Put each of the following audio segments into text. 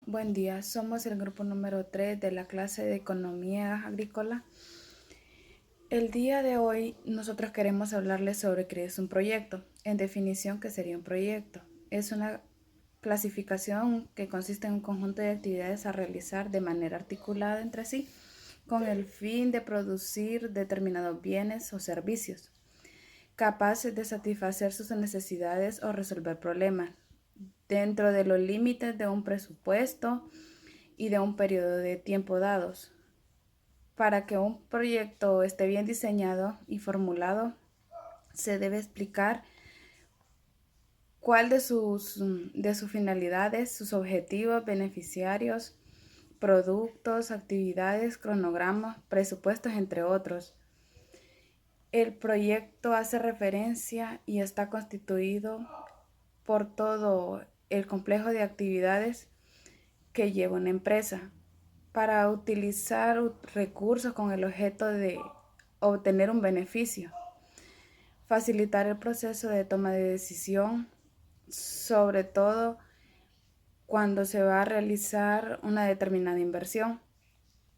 Buen día, somos el grupo número 3 de la clase de Economía Agrícola. El día de hoy nosotros queremos hablarles sobre qué es un proyecto. En definición, ¿qué sería un proyecto? Es una clasificación que consiste en un conjunto de actividades a realizar de manera articulada entre sí con el fin de producir determinados bienes o servicios, capaces de satisfacer sus necesidades o resolver problemas dentro de los límites de un presupuesto y de un periodo de tiempo dados. Para que un proyecto esté bien diseñado y formulado, se debe explicar cuál de sus finalidades, sus objetivos, beneficiarios, productos, actividades, cronogramas, presupuestos, entre otros. El proyecto hace referencia y está constituido por todo el complejo de actividades que lleva una empresa para utilizar recursos con el objeto de obtener un beneficio, facilitar el proceso de toma de decisión, sobre todo cuando se va a realizar una determinada inversión,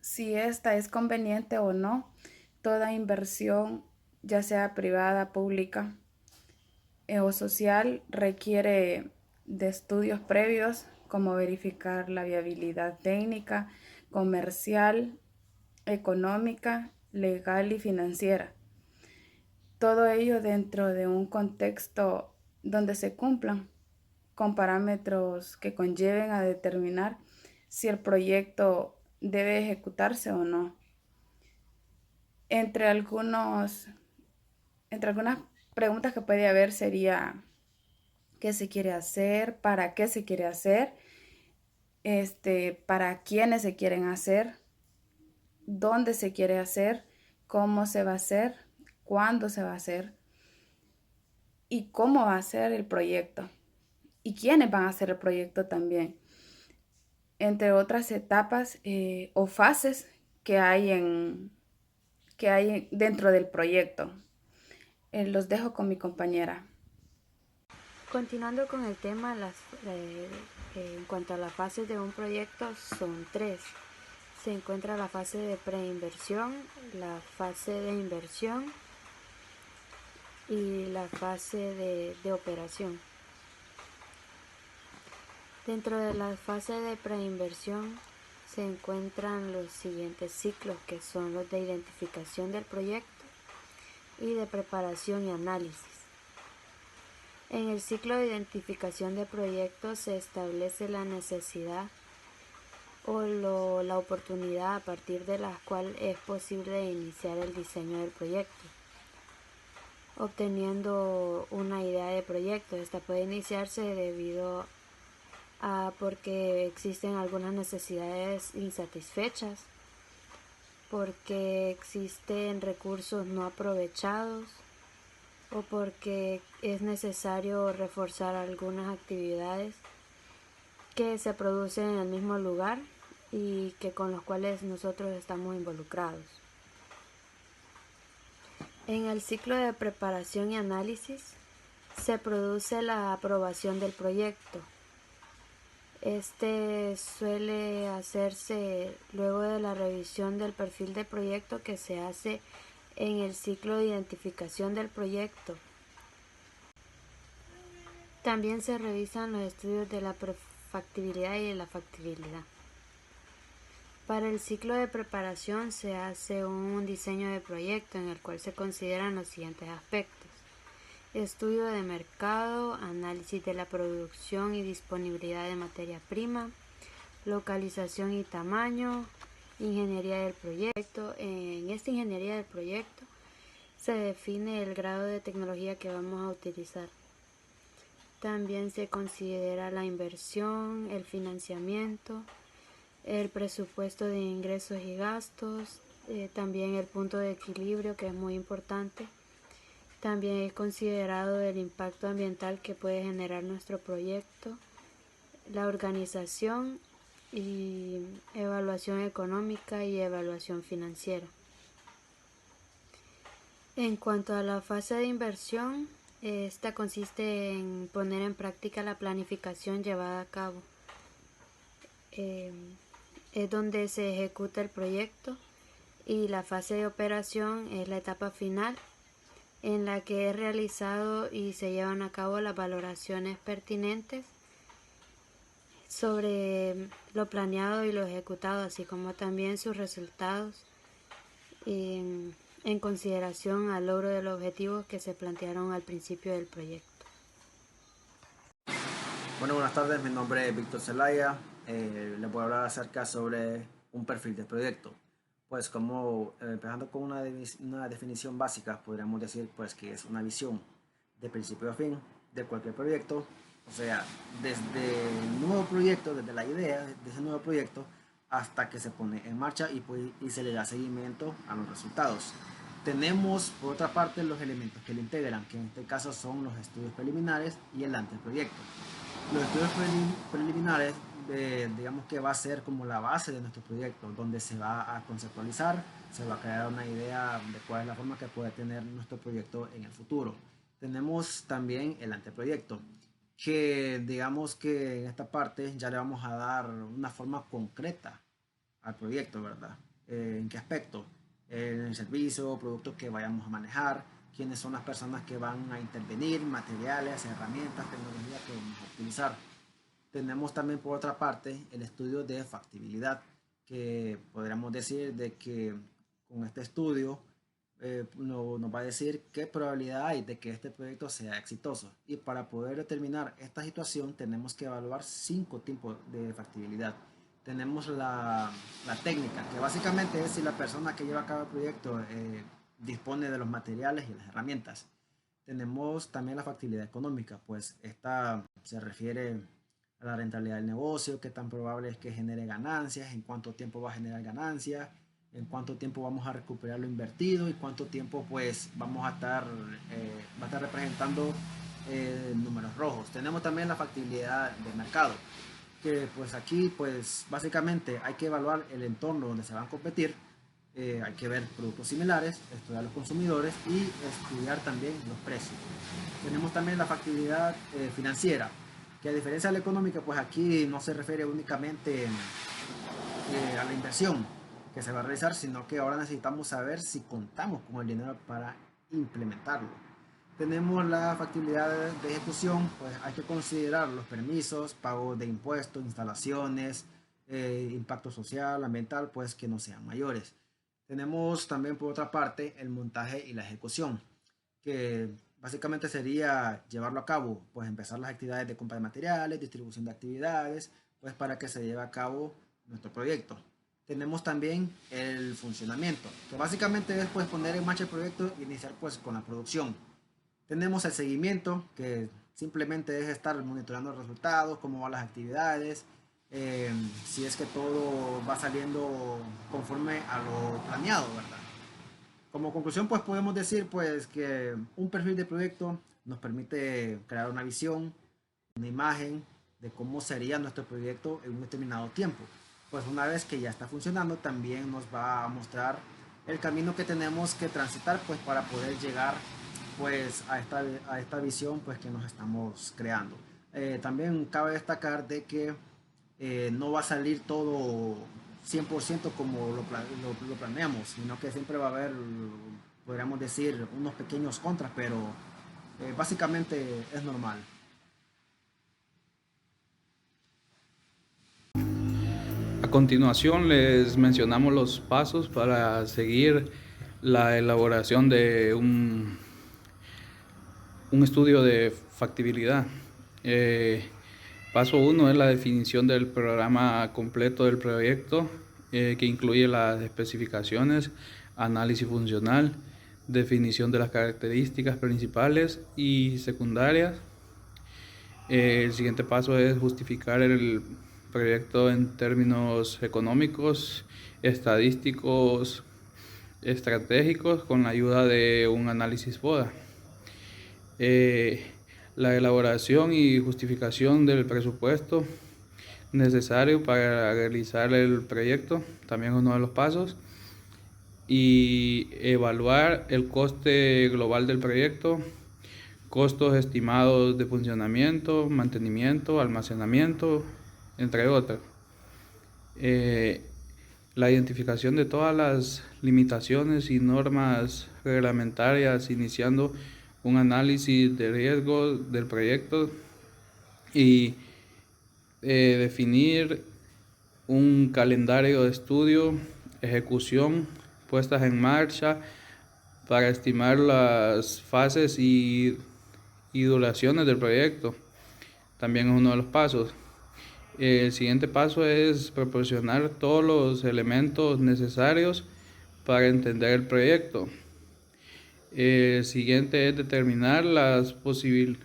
si esta es conveniente o no. Toda inversión, ya sea privada, pública o social, requiere de estudios previos como verificar la viabilidad técnica, comercial, económica, legal y financiera. Todo ello dentro de un contexto donde se cumplan con parámetros que conlleven a determinar si el proyecto debe ejecutarse o no. Entre algunas preguntas que puede haber sería: ¿qué se quiere hacer? ¿Para qué se quiere hacer? ¿Para quiénes se quieren hacer? ¿Dónde se quiere hacer? ¿Cómo se va a hacer? ¿Cuándo se va a hacer? ¿Y cómo va a ser el proyecto? ¿Y quiénes van a hacer el proyecto también? Entre otras etapas o fases que hay dentro del proyecto. Los dejo con mi compañera. Continuando con el tema, en cuanto a las fases de un proyecto, son tres. Se encuentra la fase de preinversión, la fase de inversión y la fase de operación. Dentro de la fase de preinversión se encuentran los siguientes ciclos, que son los de identificación del proyecto y de preparación y análisis. En el ciclo de identificación de proyectos se establece la necesidad o la oportunidad a partir de la cual es posible iniciar el diseño del proyecto. Obteniendo una idea de proyecto, esta puede iniciarse debido a porque existen algunas necesidades insatisfechas, porque existen recursos no aprovechados o porque es necesario reforzar algunas actividades que se producen en el mismo lugar y que con los cuales nosotros estamos involucrados. En el ciclo de preparación y análisis se produce la aprobación del proyecto. Este suele hacerse luego de la revisión del perfil de proyecto que se hace en el ciclo de identificación del proyecto. También se revisan los estudios de la factibilidad y de la factibilidad. Para el ciclo de preparación se hace un diseño de proyecto en el cual se consideran los siguientes aspectos: estudio de mercado, análisis de la producción y disponibilidad de materia prima, localización y tamaño, ingeniería del proyecto. En esta ingeniería del proyecto se define el grado de tecnología que vamos a utilizar. También se considera la inversión, el financiamiento, el presupuesto de ingresos y gastos, también el punto de equilibrio, que es muy importante. También es considerado el impacto ambiental que puede generar nuestro proyecto, la organización y evaluación económica y evaluación financiera. En cuanto a la fase de inversión, esta consiste en poner en práctica la planificación llevada a cabo. es donde se ejecuta el proyecto, y la fase de operación es la etapa final en la que es realizado y se llevan a cabo las valoraciones pertinentes sobre lo planeado y lo ejecutado, así como también sus resultados en consideración al logro de los objetivos que se plantearon al principio del proyecto. Bueno, buenas tardes, mi nombre es Víctor Zelaya. Les voy a hablar acerca sobre un perfil de proyecto. Pues como empezando con una definición básica, podríamos decir pues que es una visión de principio a fin de cualquier proyecto. O sea, desde el nuevo proyecto, desde la idea de ese nuevo proyecto hasta que se pone en marcha y se le da seguimiento a los resultados. Tenemos por otra parte los elementos que lo integran, que en este caso son los estudios preliminares y el anteproyecto. Los estudios preliminares, digamos que va a ser como la base de nuestro proyecto, donde se va a conceptualizar, se va a crear una idea de cuál es la forma que puede tener nuestro proyecto en el futuro. Tenemos también el anteproyecto, que digamos que en esta parte ya le vamos a dar una forma concreta al proyecto, ¿verdad? ¿En qué aspecto? En el servicio o producto que vayamos a manejar, quiénes son las personas que van a intervenir, materiales, herramientas, tecnología que vamos a utilizar. Tenemos también por otra parte el estudio de factibilidad, que podríamos decir de que con este estudio nos va a decir qué probabilidad hay de que este proyecto sea exitoso. Y para poder determinar esta situación tenemos que evaluar 5 tipos de factibilidad. Tenemos la técnica, que básicamente es si la persona que lleva a cabo el proyecto dispone de los materiales y las herramientas. Tenemos también la factibilidad económica, pues esta se refiere a la rentabilidad del negocio, qué tan probable es que genere ganancias, en cuánto tiempo va a generar ganancias, en cuánto tiempo vamos a recuperar lo invertido y cuánto tiempo pues vamos a estar, va a estar representando números rojos. Tenemos también la factibilidad de mercado, que pues aquí pues básicamente hay que evaluar el entorno donde se van a competir, hay que ver productos similares, estudiar los consumidores y estudiar también los precios. Tenemos también la factibilidad financiera, que a diferencia de la económica, pues aquí no se refiere únicamente a la inversión que se va a realizar, sino que ahora necesitamos saber si contamos con el dinero para implementarlo. Tenemos la factibilidad de ejecución, pues hay que considerar los permisos, pago de impuestos, instalaciones, impacto social, ambiental, pues que no sean mayores. Tenemos también por otra parte el montaje y la ejecución, que básicamente sería llevarlo a cabo, pues empezar las actividades de compra de materiales, distribución de actividades, pues para que se lleve a cabo nuestro proyecto. Tenemos también el funcionamiento, que básicamente es pues poner en marcha el proyecto e iniciar pues con la producción. Tenemos el seguimiento, que simplemente es estar monitoreando los resultados, cómo van las actividades, si es que todo va saliendo conforme a lo planeado, ¿verdad? Como conclusión, pues podemos decir pues que un perfil de proyecto nos permite crear una visión, una imagen de cómo sería nuestro proyecto en un determinado tiempo. Pues una vez que ya está funcionando, también nos va a mostrar el camino que tenemos que transitar pues para poder llegar pues a esta visión pues que nos estamos creando. También cabe destacar de que no va a salir todo 100% como lo planeamos, sino que siempre va a haber, podríamos decir, unos pequeños contras, pero básicamente es normal. A continuación les mencionamos los pasos para seguir la elaboración de un estudio de factibilidad. Paso 1 es la definición del programa completo del proyecto, que incluye las especificaciones, análisis funcional, definición de las características principales y secundarias. El siguiente paso es justificar el proyecto en términos económicos, estadísticos, estratégicos con la ayuda de un análisis FODA. La elaboración y justificación del presupuesto necesario para realizar el proyecto también es uno de los pasos, y evaluar el coste global del proyecto, costos estimados de funcionamiento, mantenimiento, almacenamiento, entre otros. la identificación de todas las limitaciones y normas reglamentarias, iniciando un análisis de riesgo del proyecto y definir un calendario de estudio, ejecución, puestas en marcha para estimar las fases y duraciones del proyecto. También es uno de los pasos. El siguiente paso es proporcionar todos los elementos necesarios para entender el proyecto. El siguiente es determinar las posibles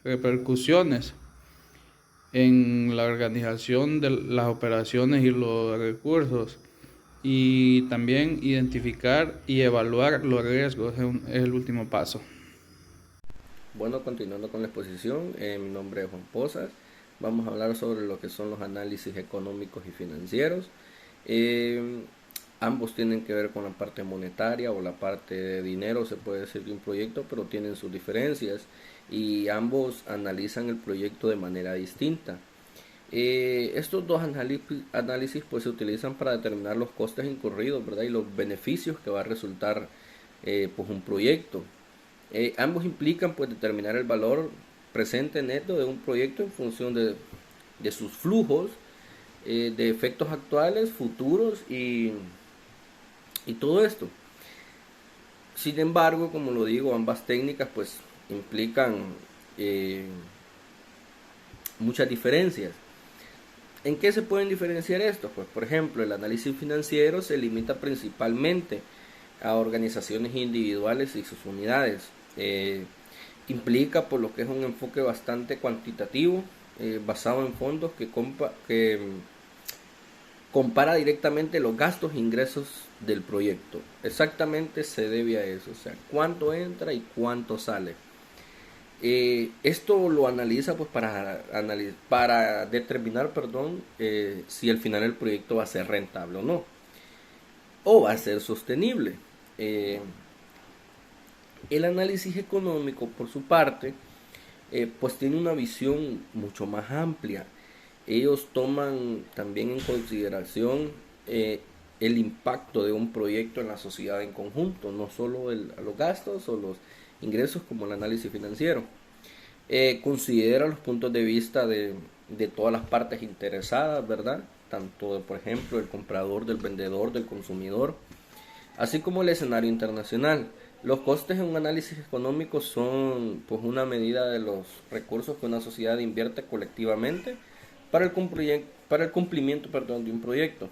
repercusiones en la organización de las operaciones y los recursos, y también identificar y evaluar los riesgos es el último paso. Bueno, continuando con la exposición, mi nombre es Juan Posas. Vamos a hablar sobre lo que son los análisis económicos y financieros. Ambos tienen que ver con la parte monetaria o la parte de dinero, se puede decir, de un proyecto, pero tienen sus diferencias y ambos analizan el proyecto de manera distinta. Estos dos análisis pues se utilizan para determinar los costes incurridos, ¿verdad? Y los beneficios que va a resultar pues un proyecto. Ambos implican pues determinar el valor presente neto de un proyecto en función de sus flujos, de efectos actuales, futuros y todo esto. Sin embargo, como lo digo, ambas técnicas pues implican muchas diferencias. ¿En qué se pueden diferenciar estos? Pues por ejemplo, el análisis financiero se limita principalmente a organizaciones individuales y sus unidades. Implica por lo que es un enfoque bastante cuantitativo, basado en fondos que compara directamente los gastos e ingresos del proyecto. Exactamente se debe a eso, o sea, cuánto entra y cuánto sale. Esto lo analiza pues para determinar si al final el proyecto va a ser rentable o no, o va a ser sostenible. El análisis económico, por su parte, pues tiene una visión mucho más amplia. Ellos toman también en consideración el impacto de un proyecto en la sociedad en conjunto, no solo los gastos o los ingresos como el análisis financiero. Considera los puntos de vista de todas las partes interesadas, ¿verdad? Tanto, por ejemplo, el comprador, del vendedor, del consumidor, así como el escenario internacional. Los costes en un análisis económico son pues una medida de los recursos que una sociedad invierte colectivamente para el cumplimiento de un proyecto.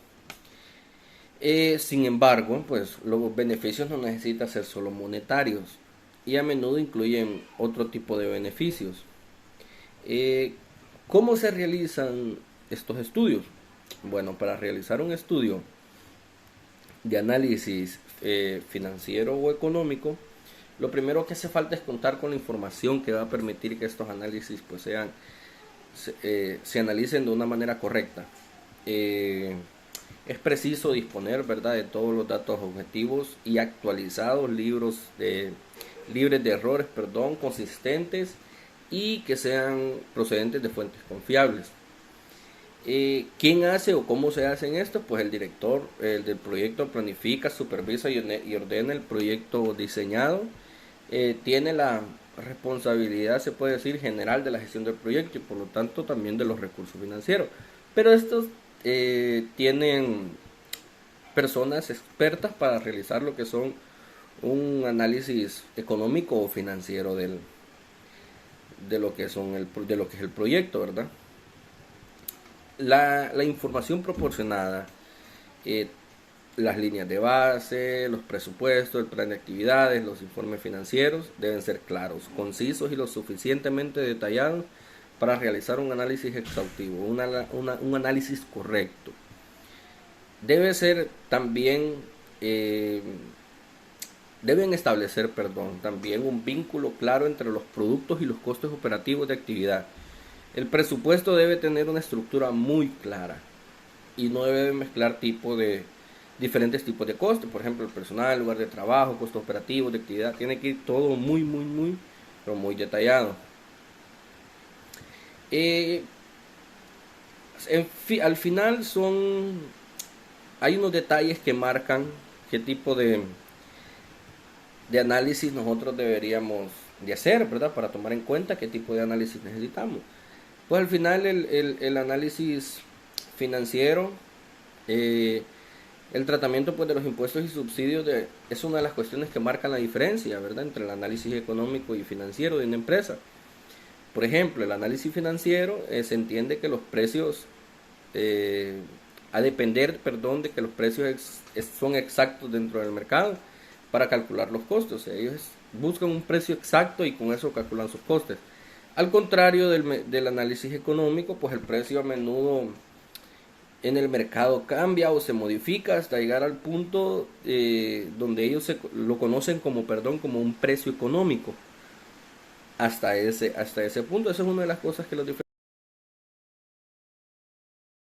Sin embargo, pues los beneficios no necesitan ser solo monetarios y a menudo incluyen otro tipo de beneficios. ¿Cómo se realizan estos estudios? Bueno, para realizar un estudio de análisis financiero o económico, lo primero que hace falta es contar con la información que va a permitir que estos análisis pues se analicen de una manera correcta. Es preciso disponer, ¿verdad?, de todos los datos objetivos y actualizados, libres de errores, consistentes y que sean procedentes de fuentes confiables. ¿Quién hace o cómo se hacen esto? Pues el director del proyecto planifica, supervisa y ordena el proyecto diseñado. Tiene la responsabilidad, se puede decir, general de la gestión del proyecto y por lo tanto también de los recursos financieros. Pero estos tienen personas expertas para realizar lo que son un análisis económico o financiero de lo que es el proyecto, ¿verdad? La información proporcionada, las líneas de base, los presupuestos, el plan de actividades, los informes financieros deben ser claros, concisos y lo suficientemente detallados para realizar un análisis exhaustivo, un análisis correcto. Debe ser también, deben establecer, también un vínculo claro entre los productos y los costes operativos de actividad. El presupuesto debe tener una estructura muy clara y no debe mezclar diferentes tipos de costes, por ejemplo, el personal, el lugar de trabajo, costos operativos de actividad. Tiene que ir todo muy detallado. Eh, al final hay unos detalles que marcan qué tipo de análisis nosotros deberíamos de hacer, ¿verdad? Para tomar en cuenta qué tipo de análisis necesitamos. Pues al final el análisis financiero, el tratamiento pues de los impuestos y subsidios es una de las cuestiones que marcan la diferencia, ¿verdad? Entre el análisis económico y financiero de una empresa. Por ejemplo, el análisis financiero se entiende que los precios, a depender, perdón, de que los precios son exactos dentro del mercado para calcular los costos. Ellos buscan un precio exacto y con eso calculan sus costes. Al contrario del análisis económico, pues el precio a menudo en el mercado cambia o se modifica hasta llegar al punto donde ellos lo conocen como un precio económico. Hasta ese punto, esa es una de las cosas que los diferencia.